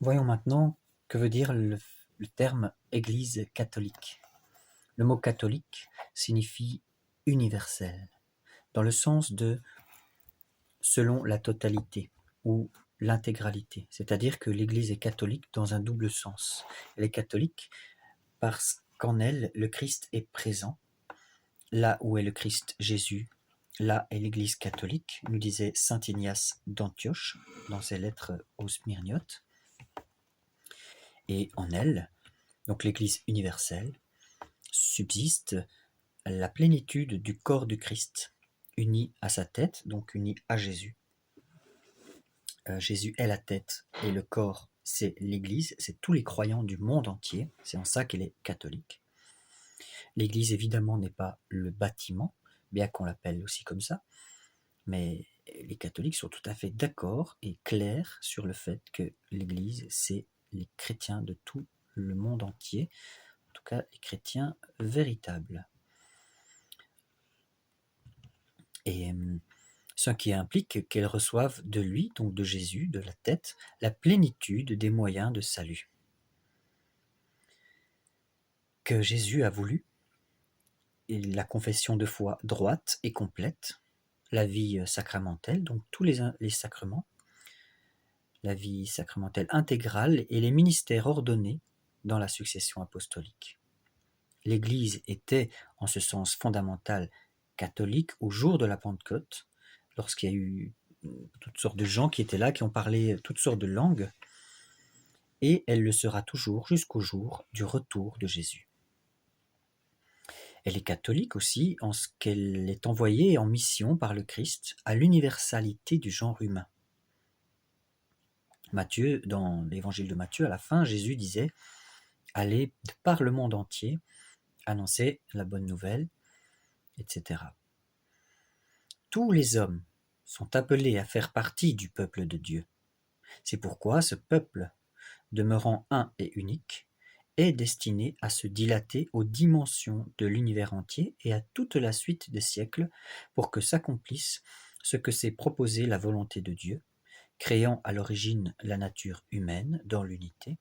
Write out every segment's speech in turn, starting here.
Voyons maintenant que veut dire le terme Église catholique. Le mot catholique signifie universel, dans le sens de selon la totalité ou l'intégralité, c'est-à-dire que l'Église est catholique dans un double sens. Elle est catholique parce qu'en elle, le Christ est présent. Là où est le Christ Jésus, là est l'Église catholique, nous disait saint Ignace d'Antioche dans ses lettres aux Smyrniotes. Et en elle, donc l'Église universelle, subsiste la plénitude du corps du Christ, uni à sa tête, donc uni à Jésus. Jésus est la tête et le corps, c'est l'Église, c'est tous les croyants du monde entier, c'est en ça qu'elle est catholique. L'Église, évidemment, n'est pas le bâtiment, bien qu'on l'appelle aussi comme ça, mais les catholiques sont tout à fait d'accord et clairs sur le fait que l'Église, c'est les chrétiens de tout le monde entier, en tout cas les chrétiens véritables. Et ce qui implique qu'elles reçoivent de lui, donc de Jésus, de la tête, la plénitude des moyens de salut. Que Jésus a voulu, la confession de foi droite et complète, la vie sacramentelle, donc tous les sacrements, la vie sacramentelle intégrale et les ministères ordonnés dans la succession apostolique. L'Église était, en ce sens fondamental, catholique au jour de la Pentecôte, lorsqu'il y a eu toutes sortes de gens qui étaient là, qui ont parlé toutes sortes de langues, et elle le sera toujours jusqu'au jour du retour de Jésus. Elle est catholique aussi en ce qu'elle est envoyée en mission par le Christ à l'universalité du genre humain. Matthieu, dans l'évangile de Matthieu, à la fin, Jésus disait « Allez par le monde entier, annoncer la bonne nouvelle, etc. » Tous les hommes sont appelés à faire partie du peuple de Dieu. C'est pourquoi ce peuple, demeurant un et unique, est destiné à se dilater aux dimensions de l'univers entier et à toute la suite des siècles pour que s'accomplisse ce que s'est proposé la volonté de Dieu, créant à l'origine la nature humaine dans l'unité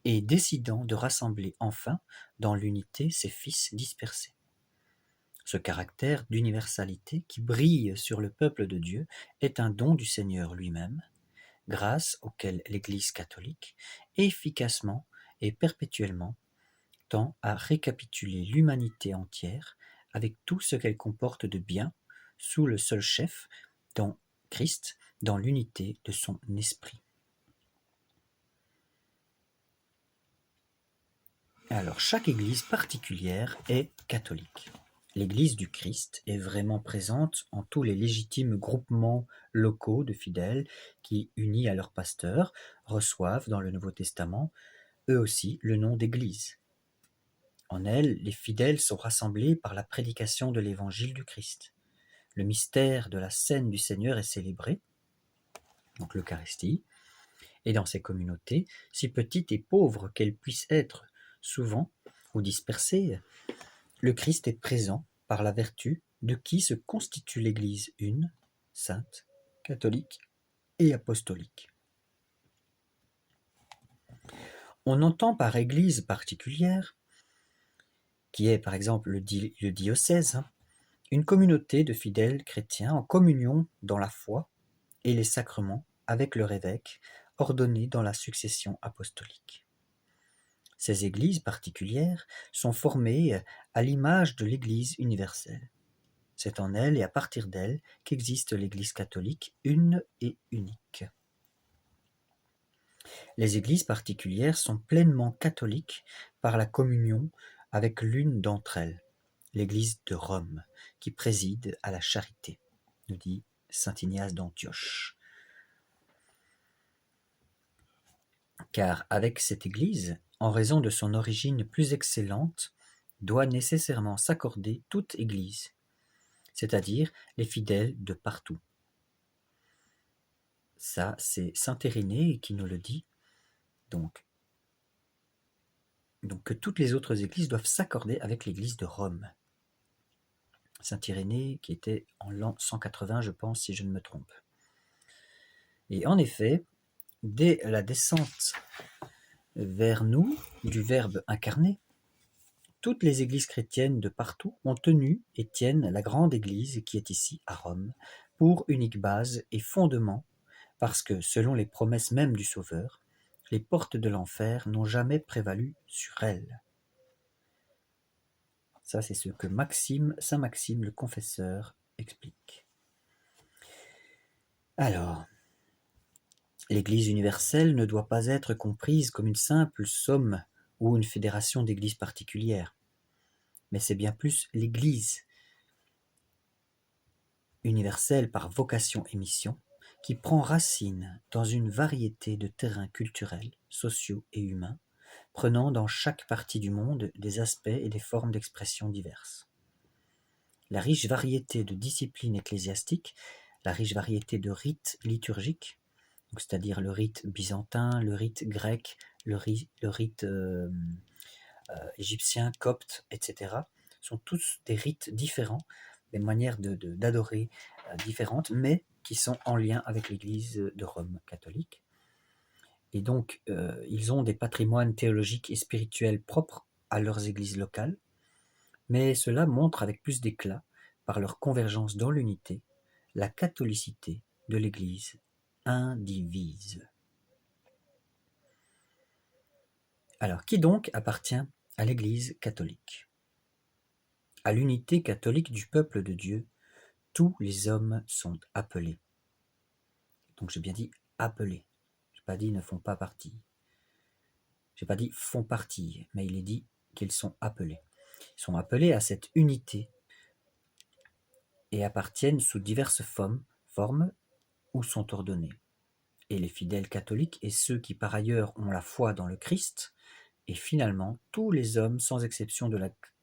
et décidant de rassembler enfin dans l'unité ses fils dispersés. Ce caractère d'universalité qui brille sur le peuple de Dieu est un don du Seigneur lui-même, grâce auquel l'Église catholique, efficacement et perpétuellement, tend à récapituler l'humanité entière avec tout ce qu'elle comporte de bien sous le seul chef, dans Christ, dans l'unité de son esprit. Alors, chaque église particulière est catholique. L'église du Christ est vraiment présente en tous les légitimes groupements locaux de fidèles qui, unis à leur pasteur, reçoivent dans le Nouveau Testament, eux aussi, le nom d'église. En elle, les fidèles sont rassemblés par la prédication de l'évangile du Christ. Le mystère de la scène du Seigneur est célébré, donc l'Eucharistie, et dans ces communautés, si petites et pauvres qu'elles puissent être souvent ou dispersées, le Christ est présent par la vertu de qui se constitue l'Église une, sainte, catholique et apostolique. On entend par Église particulière, qui est par exemple le diocèse, une communauté de fidèles chrétiens en communion dans la foi et les sacrements avec leur évêque, ordonné dans la succession apostolique. Ces églises particulières sont formées à l'image de l'Église universelle. C'est en elle et à partir d'elle qu'existe l'Église catholique, une et unique. Les églises particulières sont pleinement catholiques par la communion avec l'une d'entre elles, l'Église de Rome, qui préside à la charité, nous dit saint Ignace d'Antioche. Car avec cette Église, en raison de son origine plus excellente, doit nécessairement s'accorder toute Église, c'est-à-dire les fidèles de partout. Ça, c'est saint Irénée qui nous le dit, donc que toutes les autres églises doivent s'accorder avec l'église de Rome. Saint Irénée qui était en l'an 180, je pense, si je ne me trompe. Et en effet, dès la descente vers nous du Verbe incarné, toutes les églises chrétiennes de partout ont tenu et tiennent la grande église qui est ici à Rome pour unique base et fondement, parce que, selon les promesses mêmes du Sauveur, les portes de l'enfer n'ont jamais prévalu sur elle. Ça, c'est ce que Saint Maxime le Confesseur explique. Alors, l'Église universelle ne doit pas être comprise comme une simple somme ou une fédération d'églises particulières, mais c'est bien plus l'Église universelle par vocation et mission qui prend racine dans une variété de terrains culturels, sociaux et humains, prenant dans chaque partie du monde des aspects et des formes d'expression diverses. La riche variété de disciplines ecclésiastiques, la riche variété de rites liturgiques, c'est-à-dire le rite byzantin, le rite grec, le rite égyptien, copte, etc., sont tous des rites différents, des manières d'adorer différentes, mais qui sont en lien avec l'Église de Rome catholique. Et donc, ils ont des patrimoines théologiques et spirituels propres à leurs églises locales, mais cela montre avec plus d'éclat, par leur convergence dans l'unité, la catholicité de l'Église indivise. Alors, qui donc appartient à l'Église catholique? À l'unité catholique du peuple de Dieu, tous les hommes sont appelés. Donc j'ai bien dit appelés. Je n'ai pas dit ne font pas partie. Je n'ai pas dit font partie, mais il est dit qu'ils sont appelés. Ils sont appelés à cette unité et appartiennent sous diverses formes ou sont ordonnés. Et les fidèles catholiques et ceux qui par ailleurs ont la foi dans le Christ, et finalement tous les hommes sans exception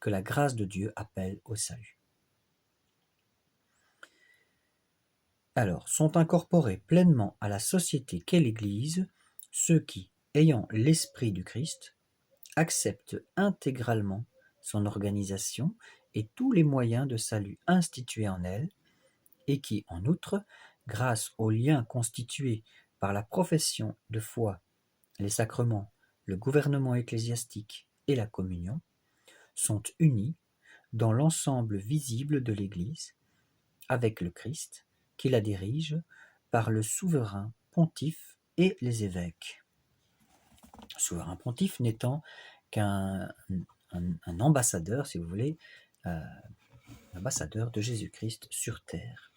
que la grâce de Dieu appelle au salut. Alors, sont incorporés pleinement à la société qu'est l'Église ceux qui, ayant l'esprit du Christ, acceptent intégralement son organisation et tous les moyens de salut institués en elle, et qui, en outre, grâce aux liens constitués par la profession de foi, les sacrements, le gouvernement ecclésiastique et la communion, sont unis dans l'ensemble visible de l'Église, avec le Christ, qui la dirige par le souverain pontife et les évêques. Le souverain pontife n'étant qu'un ambassadeur, si vous voulez, ambassadeur de Jésus-Christ sur terre.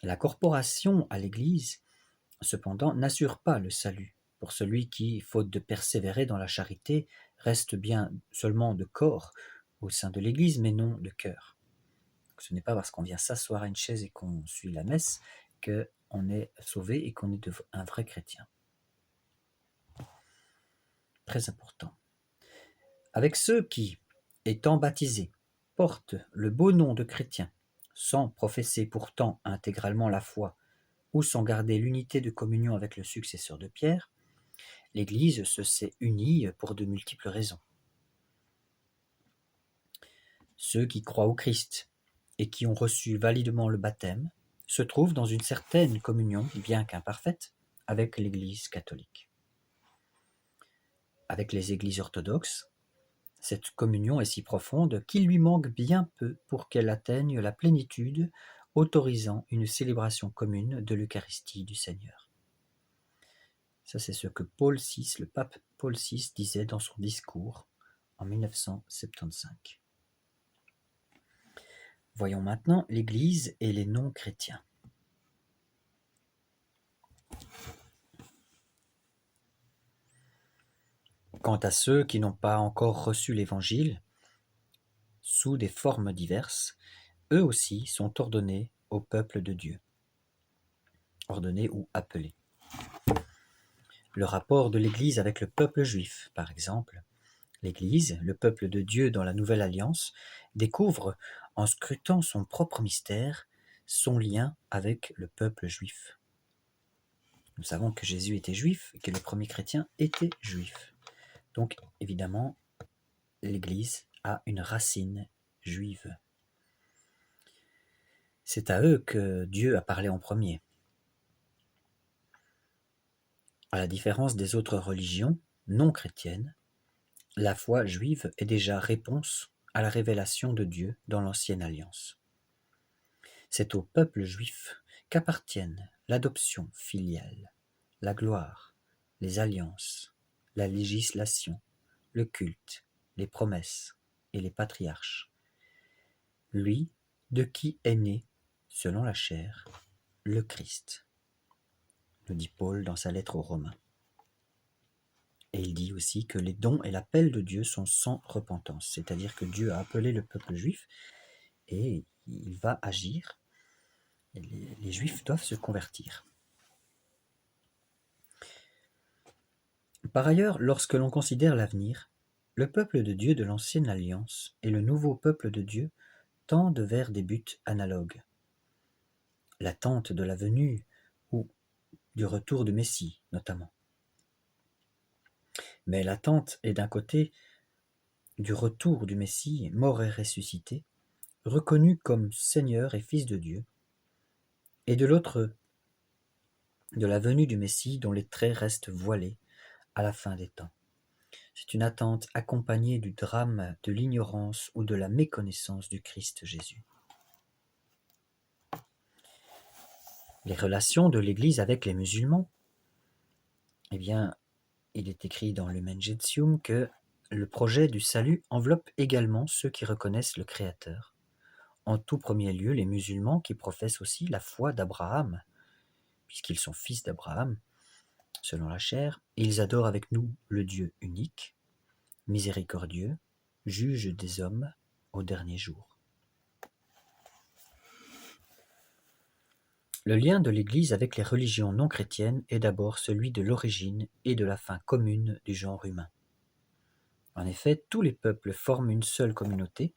La corporation à l'Église, cependant, n'assure pas le salut pour celui qui, faute de persévérer dans la charité, reste bien seulement de corps au sein de l'Église, mais non de cœur. Ce n'est pas parce qu'on vient s'asseoir à une chaise et qu'on suit la messe qu'on est sauvé et qu'on est un vrai chrétien. Très important. Avec ceux qui, étant baptisés, portent le beau nom de chrétiens, sans professer pourtant intégralement la foi ou sans garder l'unité de communion avec le successeur de Pierre, l'Église se sait unie pour de multiples raisons. Ceux qui croient au Christ et qui ont reçu validement le baptême se trouvent dans une certaine communion, bien qu'imparfaite, avec l'Église catholique. Avec les églises orthodoxes, cette communion est si profonde qu'il lui manque bien peu pour qu'elle atteigne la plénitude, autorisant une célébration commune de l'Eucharistie du Seigneur. Ça, c'est ce que le pape Paul VI disait dans son discours en 1975. Voyons maintenant l'Église et les non-chrétiens. Quant à ceux qui n'ont pas encore reçu l'Évangile, sous des formes diverses, eux aussi sont ordonnés au peuple de Dieu. Ordonnés ou appelés. Le rapport de l'Église avec le peuple juif, par exemple. L'Église, le peuple de Dieu dans la Nouvelle Alliance, découvre, en scrutant son propre mystère, son lien avec le peuple juif. Nous savons que Jésus était juif et que les premiers chrétiens étaient juifs. Donc, évidemment, l'Église a une racine juive. C'est à eux que Dieu a parlé en premier. À la différence des autres religions non chrétiennes, la foi juive est déjà réponse à la révélation de Dieu dans l'Ancienne Alliance. C'est au peuple juif qu'appartiennent l'adoption filiale, la gloire, les alliances, la législation, le culte, les promesses et les patriarches. Lui, de qui est né, selon la chair, le Christ, nous dit Paul dans sa lettre aux Romains. Et il dit aussi que les dons et l'appel de Dieu sont sans repentance, c'est-à-dire que Dieu a appelé le peuple juif et il va agir, et les Juifs doivent se convertir. Par ailleurs, lorsque l'on considère l'avenir, le peuple de Dieu de l'Ancienne Alliance et le nouveau peuple de Dieu tendent vers des buts analogues. L'attente de la venue ou du retour du Messie, notamment. Mais l'attente est d'un côté du retour du Messie, mort et ressuscité, reconnu comme Seigneur et Fils de Dieu, et de l'autre de la venue du Messie dont les traits restent voilés à la fin des temps. C'est une attente accompagnée du drame de l'ignorance ou de la méconnaissance du Christ Jésus. Les relations de l'Église avec les musulmans, eh bien, il est écrit dans l'Humen Gentium que le projet du salut enveloppe également ceux qui reconnaissent le Créateur. En tout premier lieu, les musulmans qui professent aussi la foi d'Abraham, puisqu'ils sont fils d'Abraham, selon la chair, ils adorent avec nous le Dieu unique, miséricordieux, juge des hommes au dernier jour. Le lien de l'Église avec les religions non chrétiennes est d'abord celui de l'origine et de la fin commune du genre humain. En effet, tous les peuples forment une seule communauté,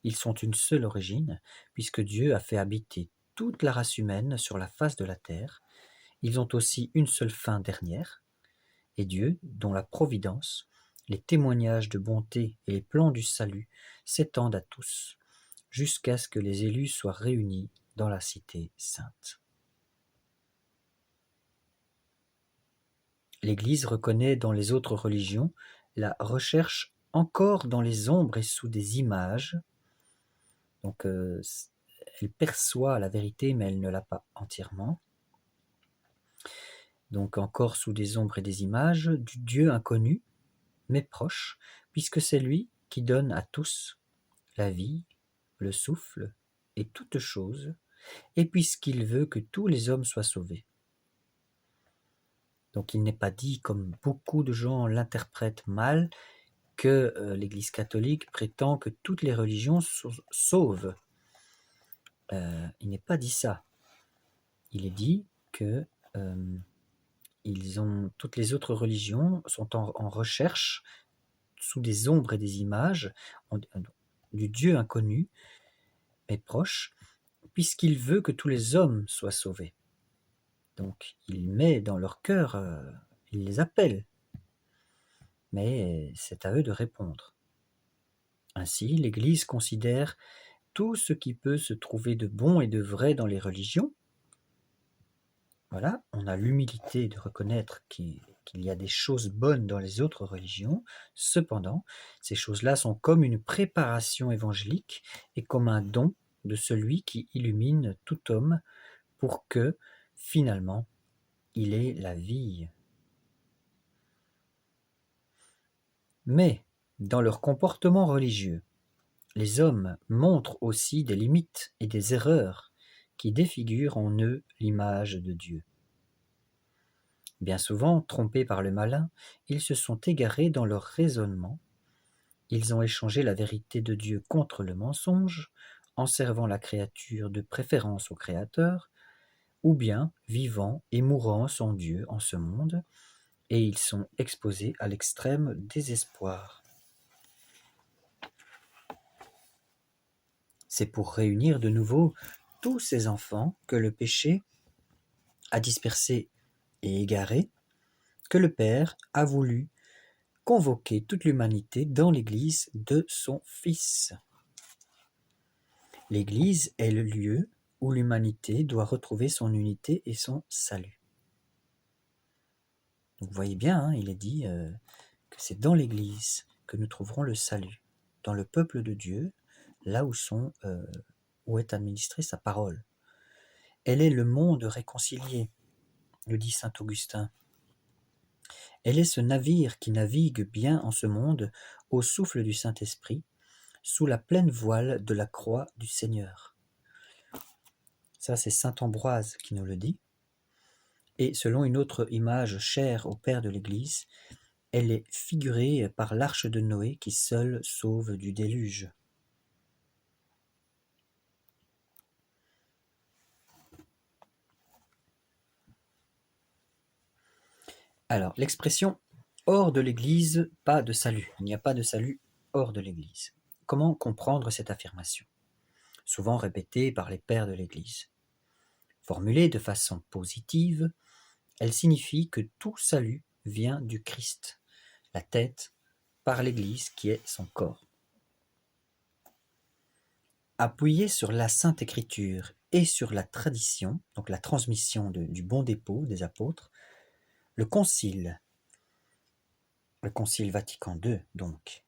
ils sont une seule origine, puisque Dieu a fait habiter toute la race humaine sur la face de la terre. Ils ont aussi une seule fin dernière, et Dieu, dont la providence, les témoignages de bonté et les plans du salut s'étendent à tous, jusqu'à ce que les élus soient réunis dans la cité sainte. L'Église reconnaît dans les autres religions la recherche encore dans les ombres et sous des images. Donc elle perçoit la vérité, mais elle ne l'a pas entièrement. Donc encore sous des ombres et des images, du Dieu inconnu, mais proche, puisque c'est lui qui donne à tous la vie, le souffle et toutes choses, et puisqu'il veut que tous les hommes soient sauvés. Donc il n'est pas dit, comme beaucoup de gens l'interprètent mal, que l'Église catholique prétend que toutes les religions sauvent. Il n'est pas dit ça. Il est dit que toutes les autres religions sont en recherche, sous des ombres et des images, du Dieu inconnu, mais proche, puisqu'il veut que tous les hommes soient sauvés. Donc il met dans leur cœur, il les appelle, mais c'est à eux de répondre. Ainsi, l'Église considère tout ce qui peut se trouver de bon et de vrai dans les religions. Voilà, on a l'humilité de reconnaître qu'il y a des choses bonnes dans les autres religions. Cependant, ces choses-là sont comme une préparation évangélique et comme un don de celui qui illumine tout homme pour que, finalement, il ait la vie. Mais, dans leur comportement religieux, les hommes montrent aussi des limites et des erreurs qui défigurent en eux l'image de Dieu. Bien souvent, trompés par le malin, ils se sont égarés dans leur raisonnement. Ils ont échangé la vérité de Dieu contre le mensonge, en servant la créature de préférence au Créateur, ou bien vivant et mourant sans Dieu en ce monde, et ils sont exposés à l'extrême désespoir. C'est pour réunir de nouveau tous ces enfants que le péché a dispersé et égaré, que le Père a voulu convoquer toute l'humanité dans l'Église de son Fils. L'Église est le lieu où l'humanité doit retrouver son unité et son salut. Donc vous voyez bien, hein, il est dit que c'est dans l'Église que nous trouverons le salut, dans le peuple de Dieu, là où est administrée sa parole. Elle est le monde réconcilié, le dit saint Augustin. Elle est ce navire qui navigue bien en ce monde au souffle du Saint-Esprit, sous la pleine voile de la croix du Seigneur. Ça, c'est saint Ambroise qui nous le dit. Et selon une autre image chère au Père de l'Église, elle est figurée par l'arche de Noé qui seule sauve du déluge. Alors, l'expression « hors de l'Église, pas de salut ». Il n'y a pas de salut hors de l'Église. Comment comprendre cette affirmation, souvent répétée par les pères de l'Église? Formulée de façon positive, elle signifie que tout salut vient du Christ, la tête, par l'Église qui est son corps. Appuyé sur la Sainte Écriture et sur la tradition, donc la transmission du bon dépôt des apôtres, le Concile Vatican II, donc,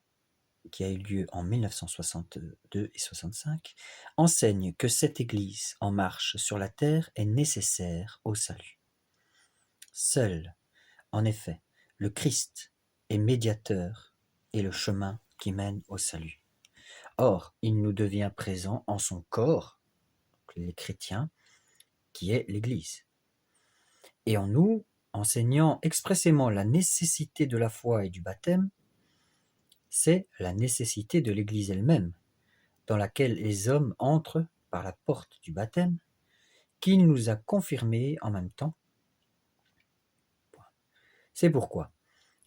qui a eu lieu en 1962 et 65, enseigne que cette Église en marche sur la terre est nécessaire au salut. Seul, en effet, le Christ est médiateur et le chemin qui mène au salut. Or, il nous devient présent en son corps, les chrétiens, qui est l'Église. Et en nous, enseignant expressément la nécessité de la foi et du baptême, c'est la nécessité de l'Église elle-même, dans laquelle les hommes entrent par la porte du baptême, qu'il nous a confirmé en même temps. C'est pourquoi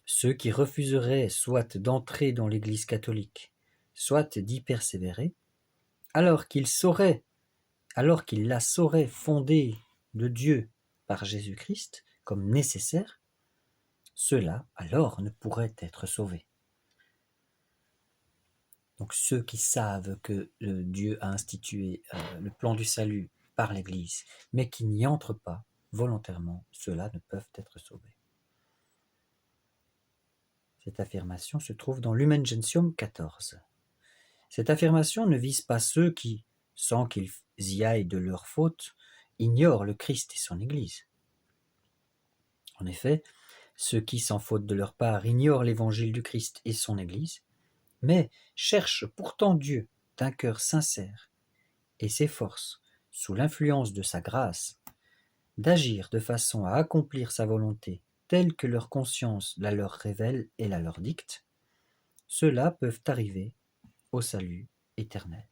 ceux qui refuseraient soit d'entrer dans l'Église catholique, soit d'y persévérer, alors qu'ils la sauraient fondée de Dieu par Jésus-Christ comme nécessaire, ceux-là alors ne pourraient être sauvés. Donc ceux qui savent que Dieu a institué le plan du salut par l'Église, mais qui n'y entrent pas volontairement, ceux-là ne peuvent être sauvés. Cette affirmation se trouve dans Lumen Gentium 14. Cette affirmation ne vise pas ceux qui, sans qu'ils y aillent de leur faute, ignorent le Christ et son Église. En effet, ceux qui, sans faute de leur part, ignorent l'évangile du Christ et son Église, mais cherchent pourtant Dieu d'un cœur sincère et s'efforcent, sous l'influence de sa grâce, d'agir de façon à accomplir sa volonté telle que leur conscience la leur révèle et la leur dicte, ceux-là peuvent arriver au salut éternel.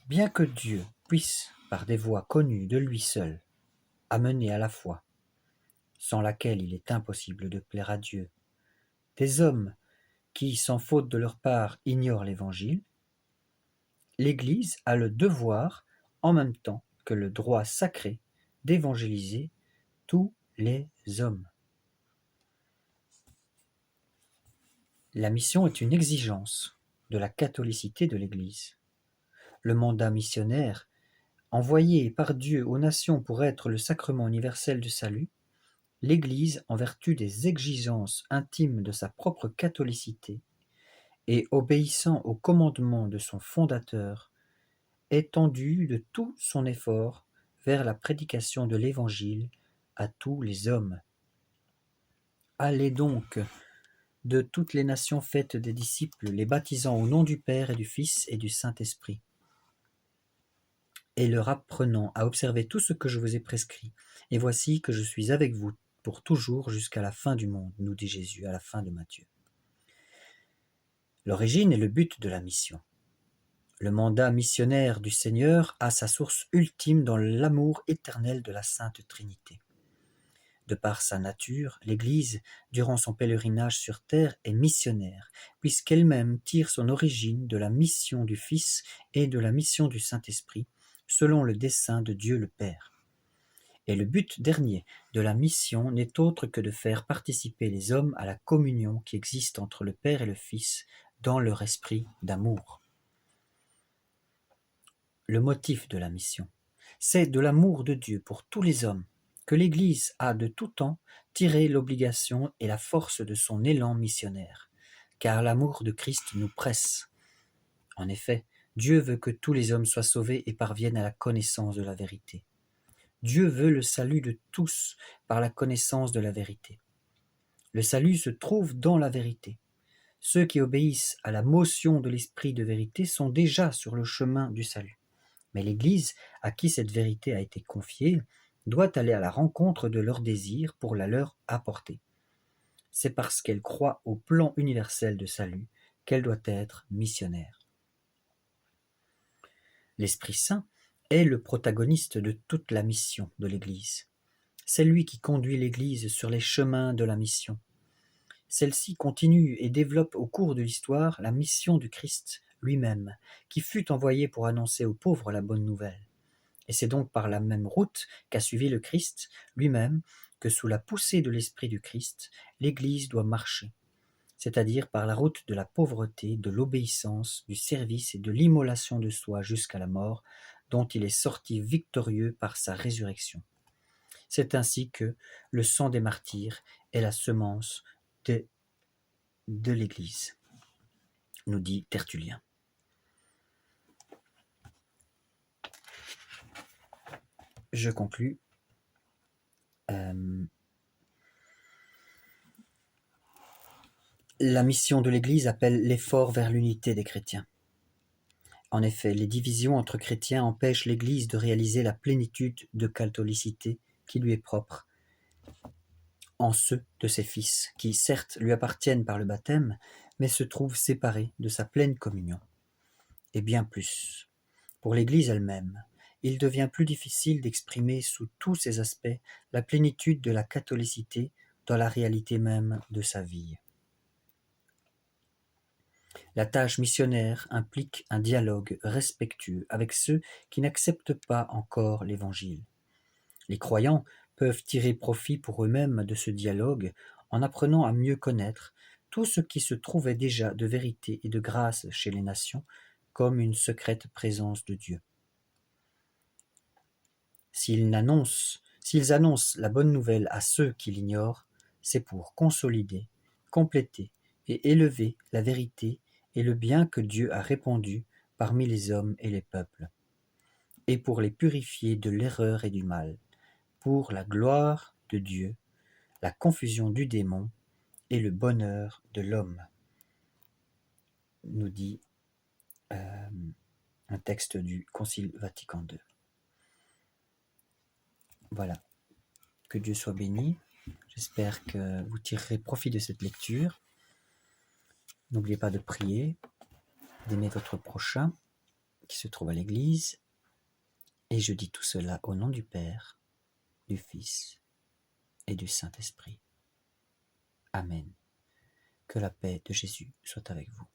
Bien que Dieu puisse, par des voies connues de lui seul, amener à la foi, sans laquelle il est impossible de plaire à Dieu, des hommes qui, sans faute de leur part, ignorent l'Évangile, l'Église a le devoir, en même temps que le droit sacré, d'évangéliser tous les hommes. La mission est une exigence de la catholicité de l'Église. Le mandat missionnaire, envoyé par Dieu aux nations pour être le sacrement universel du salut, l'Église, en vertu des exigences intimes de sa propre catholicité et obéissant aux commandements de son fondateur, est tendue de tout son effort vers la prédication de l'Évangile à tous les hommes. Allez donc de toutes les nations faites des disciples, les baptisant au nom du Père et du Fils et du Saint-Esprit, et leur apprenant à observer tout ce que je vous ai prescrit. Et voici que je suis avec vous pour toujours jusqu'à la fin du monde, nous dit Jésus à la fin de Matthieu. L'origine et le but de la mission. Le mandat missionnaire du Seigneur a sa source ultime dans l'amour éternel de la Sainte Trinité. De par sa nature, l'Église, durant son pèlerinage sur terre, est missionnaire, puisqu'elle-même tire son origine de la mission du Fils et de la mission du Saint-Esprit, selon le dessein de Dieu le Père. Et le but dernier de la mission n'est autre que de faire participer les hommes à la communion qui existe entre le Père et le Fils dans leur esprit d'amour. Le motif de la mission, c'est de l'amour de Dieu pour tous les hommes que l'Église a de tout temps tiré l'obligation et la force de son élan missionnaire, car l'amour de Christ nous presse. En effet, Dieu veut que tous les hommes soient sauvés et parviennent à la connaissance de la vérité. Dieu veut le salut de tous par la connaissance de la vérité. Le salut se trouve dans la vérité. Ceux qui obéissent à la motion de l'esprit de vérité sont déjà sur le chemin du salut. Mais l'Église, à qui cette vérité a été confiée, doit aller à la rencontre de leurs désirs pour la leur apporter. C'est parce qu'elle croit au plan universel de salut qu'elle doit être missionnaire. L'Esprit Saint est le protagoniste de toute la mission de l'Église. C'est lui qui conduit l'Église sur les chemins de la mission. Celle-ci continue et développe au cours de l'histoire la mission du Christ lui-même, qui fut envoyé pour annoncer aux pauvres la bonne nouvelle. Et c'est donc par la même route qu'a suivi le Christ lui-même que sous la poussée de l'Esprit du Christ, l'Église doit marcher, c'est-à-dire par la route de la pauvreté, de l'obéissance, du service et de l'immolation de soi jusqu'à la mort, dont il est sorti victorieux par sa résurrection. C'est ainsi que le sang des martyrs est la semence de l'Église, nous dit Tertullien. Je conclus. La mission de l'Église appelle l'effort vers l'unité des chrétiens. En effet, les divisions entre chrétiens empêchent l'Église de réaliser la plénitude de catholicité qui lui est propre en ceux de ses fils, qui certes lui appartiennent par le baptême, mais se trouvent séparés de sa pleine communion. Et bien plus, pour l'Église elle-même, il devient plus difficile d'exprimer sous tous ses aspects la plénitude de la catholicité dans la réalité même de sa vie. La tâche missionnaire implique un dialogue respectueux avec ceux qui n'acceptent pas encore l'Évangile. Les croyants peuvent tirer profit pour eux-mêmes de ce dialogue en apprenant à mieux connaître tout ce qui se trouvait déjà de vérité et de grâce chez les nations, comme une secrète présence de Dieu. S'ils annoncent la bonne nouvelle à ceux qui l'ignorent, c'est pour consolider, compléter et élever la vérité et le bien que Dieu a répandu parmi les hommes et les peuples, et pour les purifier de l'erreur et du mal, pour la gloire de Dieu, la confusion du démon et le bonheur de l'homme, nous dit un texte du Concile Vatican II. Voilà, que Dieu soit béni. J'espère que vous tirerez profit de cette lecture. N'oubliez pas de prier, d'aimer votre prochain qui se trouve à l'église. Et je dis tout cela au nom du Père, du Fils et du Saint-Esprit. Amen. Que la paix de Jésus soit avec vous.